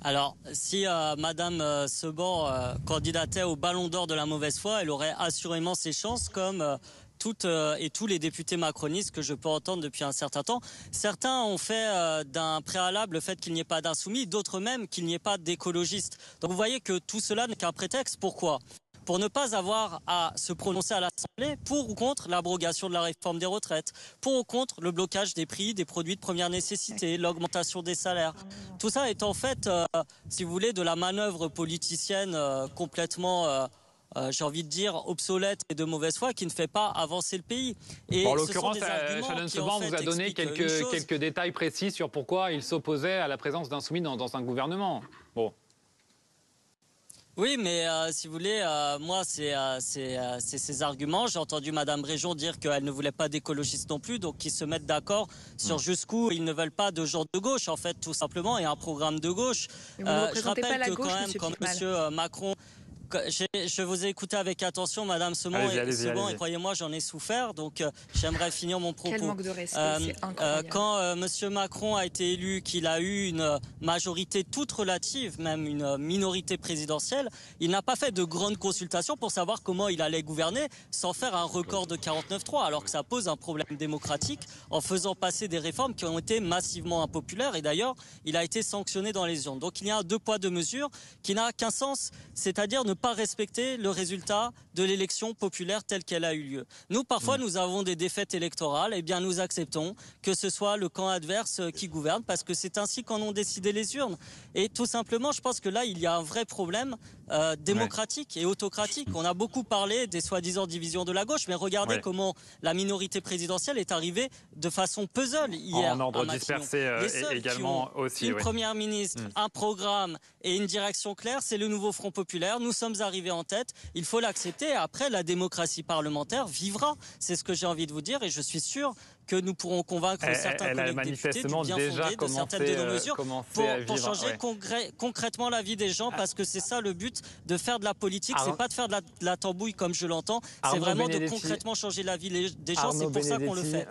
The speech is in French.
Alors, si Madame Seban candidatait au Ballon d'Or de la mauvaise foi, elle aurait assurément ses chances, comme toutes et tous les députés macronistes que je peux entendre depuis un certain temps. Certains ont fait d'un préalable le fait qu'il n'y ait pas d'insoumis, d'autres même qu'il n'y ait pas d'écologistes. Donc vous voyez que tout cela n'est qu'un prétexte. Pourquoi ? Pour ne pas avoir à se prononcer à l'Assemblée pour ou contre l'abrogation de la réforme des retraites, pour ou contre le blocage des prix des produits de première nécessité, l'augmentation des salaires. Tout ça est en fait, si vous voulez, de la manœuvre politicienne complètement, j'ai envie de dire, obsolète et de mauvaise foi qui ne fait pas avancer le pays. Et en l'occurrence, Shannon Seban vous a donné quelques détails précis sur pourquoi il s'opposait à la présence d'insoumis dans un gouvernement. Bon. Oui, mais si vous voulez, moi, c'est ces arguments. J'ai entendu Madame Bréjon dire qu'elle ne voulait pas d'écologistes non plus, donc qu'ils se mettent d'accord sur jusqu'où ils ne veulent pas de gens de gauche, en fait, tout simplement, et un programme de gauche. Je rappelle que quand même, quand Monsieur Macron... Je vous ai écouté avec attention, Madame Seban, et croyez-moi, j'en ai souffert, donc j'aimerais finir mon propos. Quel manque de respect, c'est incroyable. Quand Monsieur Macron a été élu, qu'il a eu une majorité toute relative, même une minorité présidentielle, il n'a pas fait de grandes consultations pour savoir comment il allait gouverner sans faire un record de 49-3, alors que ça pose un problème démocratique en faisant passer des réformes qui ont été massivement impopulaires, et d'ailleurs, il a été sanctionné dans les urnes. Donc il y a un deux poids deux mesures qui n'a qu'un sens, c'est-à-dire ne pas respecter le résultat de l'élection populaire telle qu'elle a eu lieu. Nous, parfois, nous avons des défaites électorales, et bien nous acceptons que ce soit le camp adverse qui gouverne, parce que c'est ainsi qu'en ont décidé les urnes. Et tout simplement, je pense que là, il y a un vrai problème démocratique et autocratique. On a beaucoup parlé des soi-disant divisions de la gauche, mais regardez comment la minorité présidentielle est arrivée de façon puzzle hier. En ordre dispersé également aussi. Une première ministre, un programme et une direction claire, c'est le nouveau Front populaire. Nous sommes arrivés en tête, il faut l'accepter. Après, la démocratie parlementaire vivra. C'est ce que j'ai envie de vous dire, et je suis sûr que nous pourrons convaincre certains collègues députés du bien fondé de certaines de nos mesures pour changer concrètement la vie des gens, parce que c'est ça le but de faire de la politique. C'est pas de faire de la tambouille comme je l'entends, c'est vraiment de concrètement changer la vie des gens. C'est pour ça qu'on le fait.